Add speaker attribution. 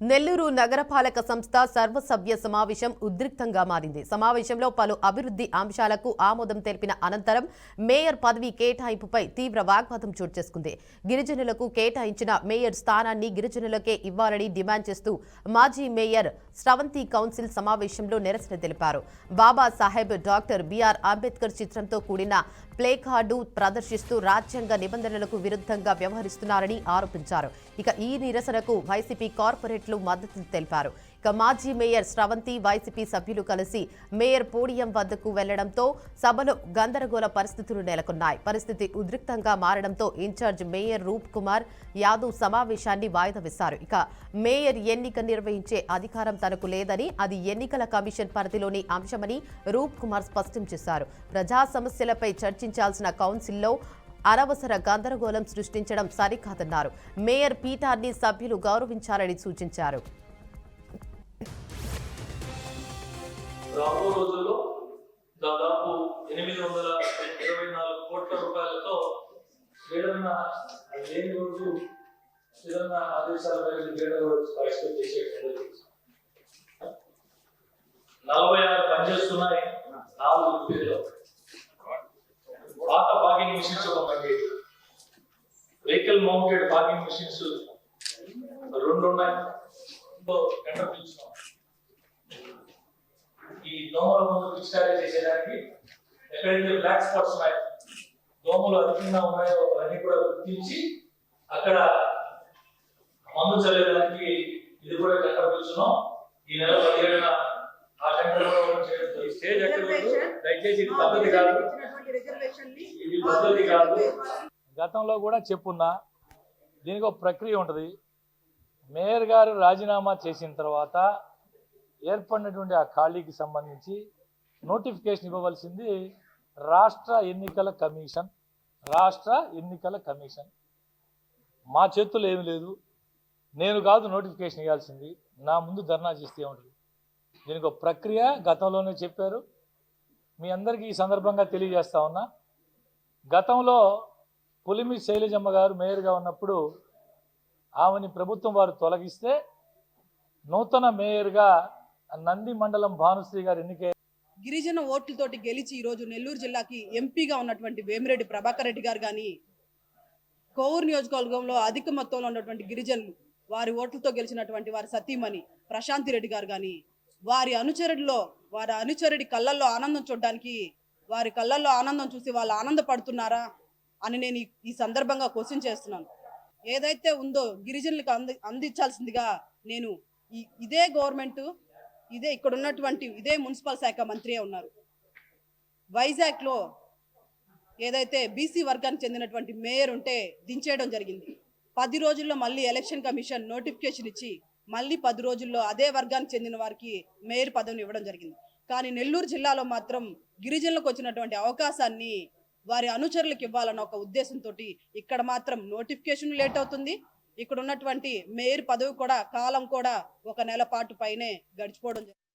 Speaker 1: నెల్లూరు నగరపాలక సంస్థ సర్వసభ్య సమావేశం ఉద్రిక్తంగా మారింది. సమావేశంలో పలు అభివృద్ధి అంశాలకు ఆమోదం తెలిపిన అనంతరం మేయర్ పదవి కేటాయింపుపై తీవ్ర వాగ్వాదం చోటు చేసుకుంది. గిరిజనులకు కేటాయించిన మేయర్ స్థానాన్ని గిరిజనులకే ఇవ్వాలని డిమాండ్ చేస్తూ మాజీ మేయర్ స్రవంతి కౌన్సిల్ సమావేశంలో నిరసన తెలిపారు. బాబాసాహెబ్ డాక్టర్ బిఆర్ అంబేద్కర్ చిత్రంతో కూడిన ప్లే కార్డు ప్రదర్శిస్తూ రాజ్యాంగ నిబంధనలకు విరుద్ధంగా వ్యవహరిస్తున్నారని ఆరోపించారు. ఇక ఈ నిరసనకు వైసీపీ కార్పొరేట్లు మద్దతు తెలిపారు. ఇక మాజీ మేయర్ స్రవంతి వైసీపీ సభ్యులు కలిసి మేయర్ పోడియం వద్దకు వెళ్లడంతో సభలో గందరగోళ పరిస్థితులు నెలకొన్నాయి. పరిస్థితి ఉద్రిక్తంగా మారడంతో ఇన్ఛార్జ్ మేయర్ రూప్ కుమార్ యాదవ్ సమావేశాన్ని వాయిదా వేశారు. ఇక మేయర్ ఎన్నిక నిర్వహించే అధికారం తనకు లేదని, అది ఎన్నికల కమిషన్ పరిధిలోని అంశమని రూప్ కుమార్ స్పష్టం చేశారు. ప్రజా సమస్యలపై చర్చించాల్సిన కౌన్సిల్లో అనవసర గందరగోళం సృష్టించడం సరికాదన్నారు. మేయర్ పీఠాన్ని సభ్యులు గౌరవించాలని సూచించారు.
Speaker 2: రాబో రోజుల్లో దాదాపు 824 కోట్ల రూపాయలతో ఏదన్నా లేని రోజు ఏదన్నా ఆదేశాల మేరకు పార్టిసిపేట్ చేసేటప్పుడు 46 పనిచేస్తున్నాయి. 4 రిపేర్లు, పాత పాకింగ్ మిషన్స్ ఒక 18, వెహికల్ మౌంటెడ్ పాకింగ్ మిషన్స్ 2 ఉన్నాయి. టెండర్ పిలుచున్నాం. ఈ దోమల మందు పిచికారీ చేసేదానికి ఎక్కడైతే బ్లాక్ స్పాట్స్ ఉన్నాయో, దోమలు అధికంగా ఉన్నాయో అవన్నీ కూడా గుర్తించి అక్కడ మందు చల్లేదానికి ఇది కూడా టెండర్ పిలుచున్నాం. ఈ నెల 17న ఆ టెండర్ స్టేజ్ ఎక్కడ దయచేసి ఇది పద్ధతి కాదు, ఇది పద్ధతి కాదు.
Speaker 3: గతంలో కూడా చెప్పున్నా, దీనికి ఒక ప్రక్రియ ఉంటుంది. మేయర్ గారు రాజీనామా చేసిన తర్వాత ఏర్పడినటువంటి ఆ ఖాళీకి సంబంధించి నోటిఫికేషన్ ఇవ్వవలసింది రాష్ట్ర ఎన్నికల కమిషన్. మా చేతుల్లో ఏమి లేదు. నేను కాదు నోటిఫికేషన్ ఇవ్వాల్సింది, నా ముందు ధర్నా చేస్తే ఉంటుంది. దీనికి ఒక ప్రక్రియ గతంలోనే చెప్పారు. మీ అందరికీ ఈ సందర్భంగా తెలియజేస్తా ఉన్నా, గతంలో పులిమి శైలజమ్మ గారు మేయర్గా ఉన్నప్పుడు ఆమెని ప్రభుత్వం వారు తొలగిస్తే నూతన మేయర్గా నంది మండలం భానుశ్రీ గారు ఎన్నికయ్యారు.
Speaker 4: గిరిజన ఓట్లతోటి గెలిచి ఈరోజు నెల్లూరు జిల్లాకి ఎంపీగా ఉన్నటువంటి వేమిరెడ్డి ప్రభాకర్ రెడ్డి గారు కానీ, కోవూరు నియోజకవర్గంలో అధిక మొత్తంలో ఉన్నటువంటి గిరిజనులు వారి ఓట్లతో గెలిచినటువంటి వారి సతీమణి ప్రశాంతి రెడ్డి గారు కానీ, వారి అనుచరుడి కళ్ళల్లో ఆనందం చూడడానికి, వారి కళ్ళల్లో ఆనందం చూసి వాళ్ళు ఆనందపడుతున్నారా అని నేను ఈ సందర్భంగా క్వశ్చన్ చేస్తున్నాను. ఏదైతే ఉందో గిరిజనులకు అందించాల్సిందిగా నేను ఇదే గవర్నమెంట్, ఇక్కడ ఉన్నటువంటి ఇదే మున్సిపల్ శాఖ మంత్రి ఉన్నారు. వైజాగ్లో ఏదైతే బీసీ వర్గానికి చెందినటువంటి మేయర్ ఉంటే దించేయడం జరిగింది. 10 రోజుల్లో మళ్ళీ ఎలక్షన్ కమిషన్ నోటిఫికేషన్ ఇచ్చి మళ్ళీ 10 రోజుల్లో అదే వర్గానికి చెందిన వారికి మేయర్ పదవిని ఇవ్వడం జరిగింది. కానీ నెల్లూరు జిల్లాలో మాత్రం గిరిజనులకు వచ్చినటువంటి అవకాశాన్ని వారి అనుచరులకు ఇవ్వాలన్న ఒక ఉద్దేశంతో ఇక్కడ మాత్రం నోటిఫికేషన్ లేట్ అవుతుంది. ఇక్కడ ఉన్నటువంటి మేయర్ పదవి కూడా కాలం కూడా 1 నెల పాటు పైనే గడిచిపోవడం జరిగింది.